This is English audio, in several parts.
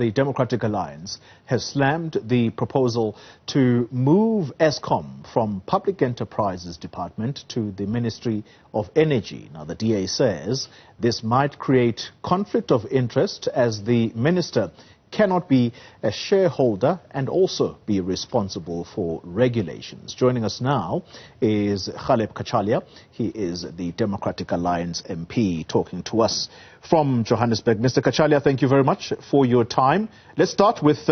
the Democratic Alliance has slammed the proposal to move Eskom from Public Enterprises Department to the Ministry of Energy. Now, the DA says this might create conflict of interest as the minister cannot be a shareholder and also be responsible for regulations. Joining us now is Ghaleb Cachalia. He is the Democratic Alliance MP talking to us from Johannesburg. Mr. Cachalia, thank you very much for your time. Let's start with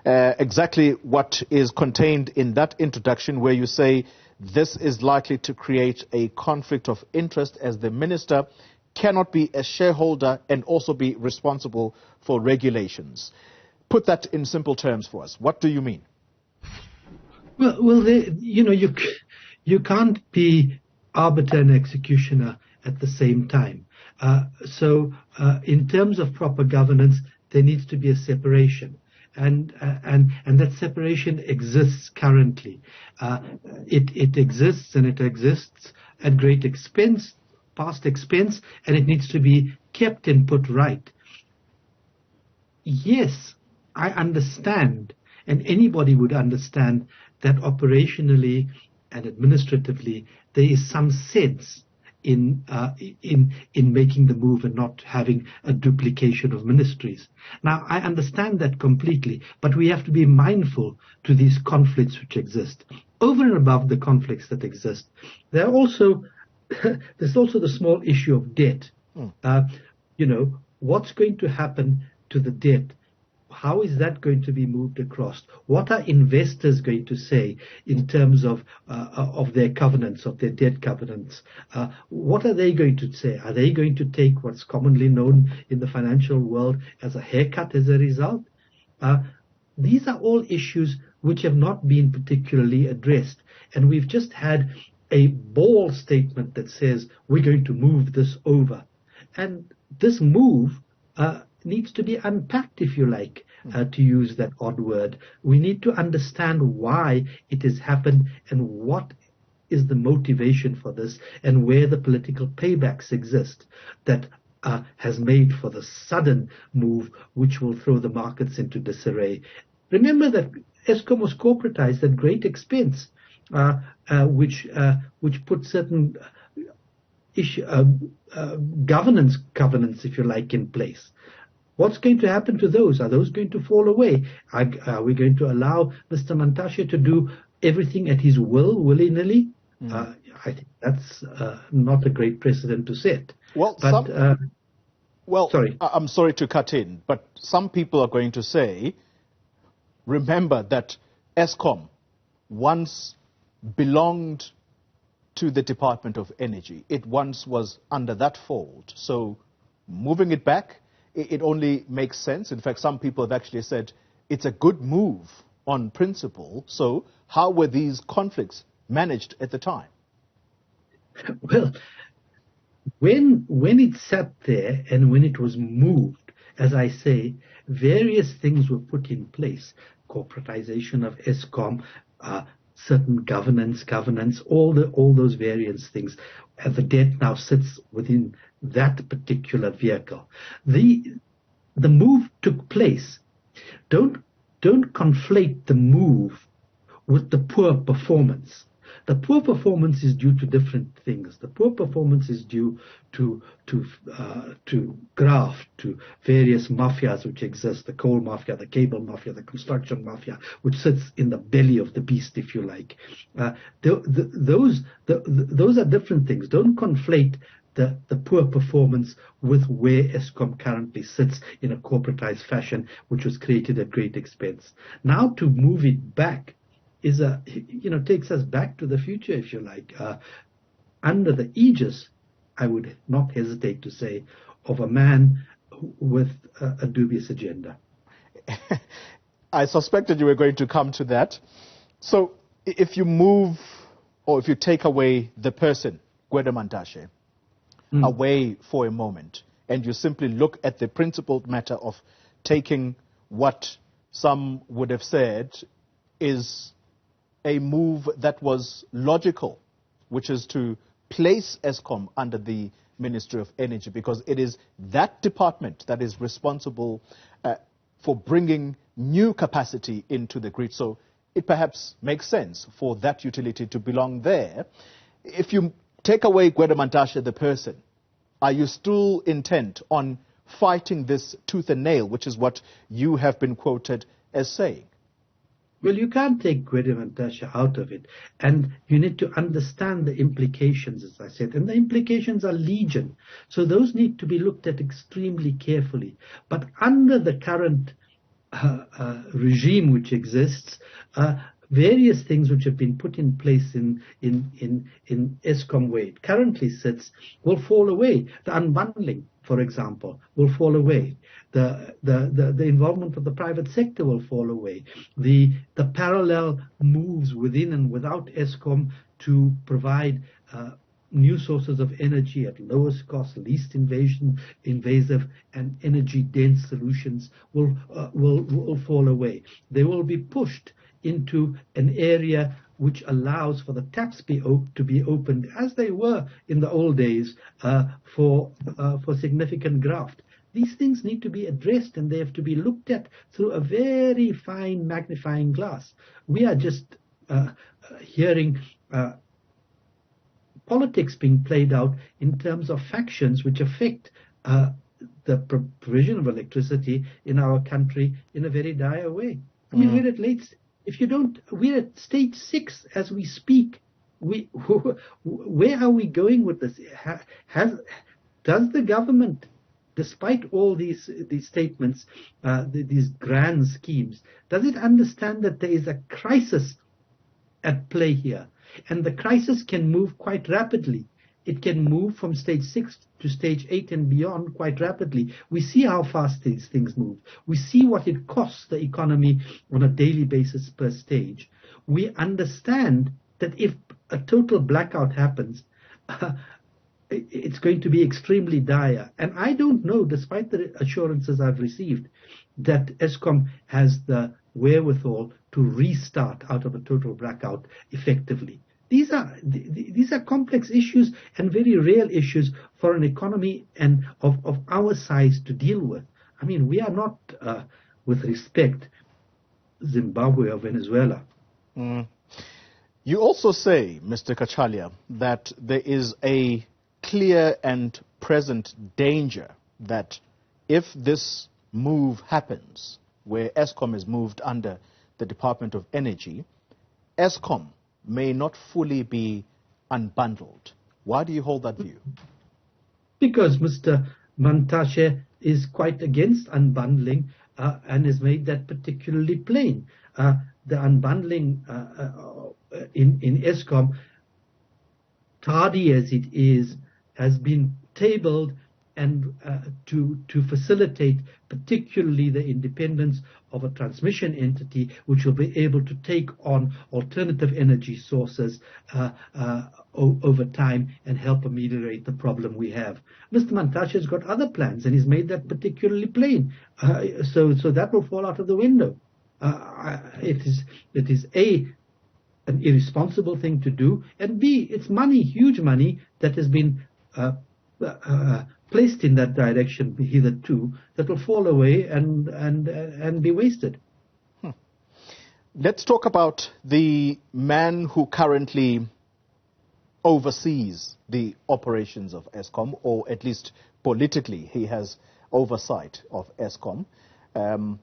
exactly what is contained in that introduction where you say this is likely to create a conflict of interest as the minister cannot be a shareholder and also be responsible for regulations. Put that in simple terms for us. What do you mean? Well, you can't be arbiter and executioner at the same time. So in terms of proper governance, there needs to be a separation. And that separation exists currently. It exists, and it exists at great expense, past expense, and it needs to be kept and put right. Yes, I understand, and anybody would understand that operationally and administratively there is some sense in making the move and not having a duplication of ministries. Now, I understand that completely, but we have to be mindful to these conflicts which exist. Over and above the conflicts that exist, there's also the small issue of debt. What's going to happen to the debt? How is that going to be moved across? What are investors going to say in terms of their covenants, of their debt covenants? What are they going to say? Are they going to take what's commonly known in the financial world as a haircut as a result? These are all issues which have not been particularly addressed. And we've just had a bold statement that says we're going to move this over. And this move needs to be unpacked, if you like, to use that odd word. We need to understand why it has happened and what is the motivation for this and where the political paybacks exist that has made for the sudden move which will throw the markets into disarray. Remember that Eskom was corporatized at great expense, which put certain governance covenants, if you like, in place. What's going to happen to those? Are those going to fall away? Are we going to allow Mr. Mantashe to do everything at his will, willy-nilly? I think that's not a great precedent to set. Well, sorry. I'm sorry to cut in, but some people are going to say, remember that Eskom once belonged to the Department of Energy. It once was under that fold. So moving it back, it only makes sense. In fact, some people have actually said it's a good move on principle. So how were these conflicts managed at the time? Well, when it sat there and when it was moved, as I say, various things were put in place. Corporatization of Eskom, certain governance, all those various things. And the debt now sits within that particular vehicle. The move took place. Don't conflate the move with the poor performance. The poor performance is due to different things. The poor performance is due to graft, to various mafias which exist, the coal mafia, the cable mafia, the construction mafia, which sits in the belly of the beast, if you like. Those are different things. Don't conflate the poor performance with where Eskom currently sits in a corporatized fashion, which was created at great expense. Now to move it back is takes us back to the future, if you like, under the aegis, I would not hesitate to say, of a man with a dubious agenda. I suspected you were going to come to that. So if you move, or if you take away the person, Gwede Mantashe, away for a moment, and you simply look at the principled matter of taking what some would have said is a move that was logical, which is to place Eskom under the Ministry of Energy, because it is that department that is responsible for bringing new capacity into the grid. So it perhaps makes sense for that utility to belong there. If you take away Ghaleb Mantashe, the person, are you still intent on fighting this tooth and nail, which is what you have been quoted as saying? Well, you can't take Ghaleb Mantashe out of it. And you need to understand the implications, as I said. And the implications are legion. So those need to be looked at extremely carefully. But under the current regime which exists, various things which have been put in place in Eskom where it currently sits will fall away. The unbundling, for example, will fall away. The involvement of the private sector will fall away. The parallel moves within and without Eskom to provide new sources of energy at lowest cost, least invasive, and energy-dense solutions will fall away. They will be pushed into an area which allows for the taps to be opened, as they were in the old days, for significant graft. These things need to be addressed, and they have to be looked at through a very fine magnifying glass. We are just hearing politics being played out in terms of factions which affect the provision of electricity in our country in a very dire way. I mean, we're at we're at stage 6 as we speak. Where are we going with this? Does the government, despite all these statements, these grand schemes, does it understand that there is a crisis at play here? And the crisis can move quite rapidly. It can move from stage 6 to stage 8 and beyond quite rapidly. We see how fast these things move. We see what it costs the economy on a daily basis per stage. We understand that if a total blackout happens, it's going to be extremely dire. And I don't know, despite the assurances I've received, that Eskom has the wherewithal to restart out of a total blackout effectively. These are complex issues and very real issues for an economy and of our size to deal with. I mean, we are not, with respect, Zimbabwe or Venezuela. You also say, Mr. Cachalia, that there is a clear and present danger that if this move happens, where Eskom is moved under the Department of Energy, Eskom may not fully be unbundled. Why do you hold that view? Because Mr. Mantashe is quite against unbundling and has made that particularly plain. The unbundling in Eskom, tardy as it is, has been tabled and to facilitate particularly the independence of a transmission entity which will be able to take on alternative energy sources over time and help ameliorate the problem we have. Mr. Mantashe has got other plans and he's made that particularly plain. So that will fall out of the window. It is an irresponsible thing to do, and B, it's money, huge money, that has been placed in that direction hitherto, that will fall away and be wasted. Let's talk about the man who currently oversees the operations of Eskom, or at least politically he has oversight of Eskom, Pravin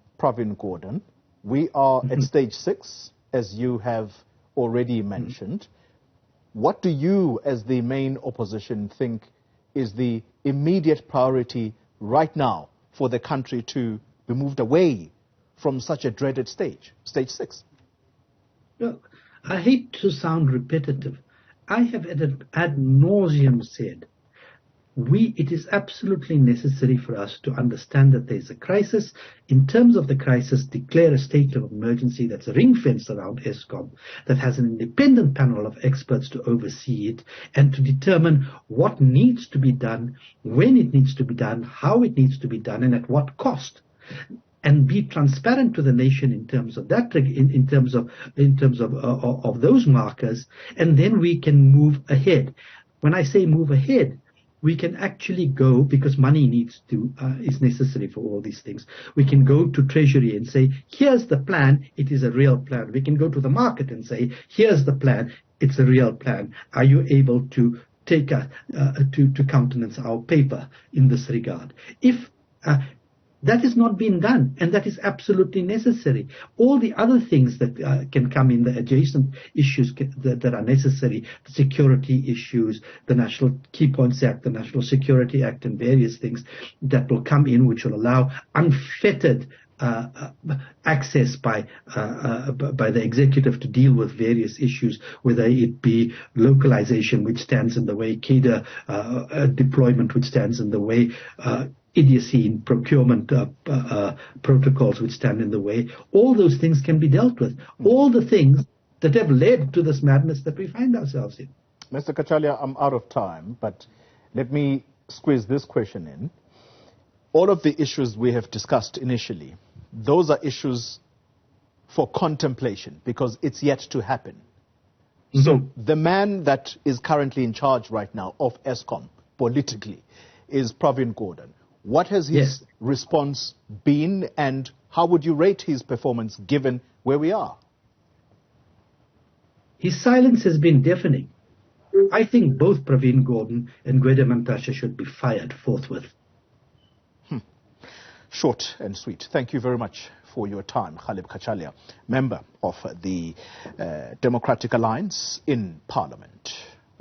Gordhan. We are at stage 6, as you have already mentioned. What do you, as the main opposition, think is the immediate priority right now for the country to be moved away from such a dreaded stage 6? Look, I hate to sound repetitive. I have ad nauseum said, it is absolutely necessary for us to understand that there is a crisis. In terms of the crisis, declare a state of emergency that's ring-fenced around Eskom, that has an independent panel of experts to oversee it, and to determine what needs to be done, when it needs to be done, how it needs to be done, and at what cost. And be transparent to the nation in terms of that, in terms of those markers, and then we can move ahead. When I say move ahead, we can actually go, because money is necessary for all these things. We can go to Treasury and say, here's the plan, it is a real plan. We can go to the market and say, here's the plan, it's a real plan. Are you able to take to countenance our paper in this regard? If that is not being done, and that is absolutely necessary. All the other things that can come in, the adjacent issues that are necessary, the security issues, the National Key Points Act, the National Security Act, and various things that will come in, which will allow unfettered access by the executive to deal with various issues, whether it be localization, which stands in the way, cadre deployment, which stands in the way, idiocy in procurement protocols which stand in the way. All those things can be dealt with. All the things that have led to this madness that we find ourselves in. Mr. Cachalia, I'm out of time, but let me squeeze this question in. All of the issues we have discussed initially, those are issues for contemplation because it's yet to happen. Mm-hmm. So the man that is currently in charge right now of Eskom politically is Pravin Gordhan. What has his response been, and how would you rate his performance given where we are? His silence has been deafening. I think both Pravin Gordhan and Gwede Mantashe should be fired forthwith. Short and sweet. Thank you very much for your time, Ghaleb Cachalia, member of the Democratic Alliance in Parliament.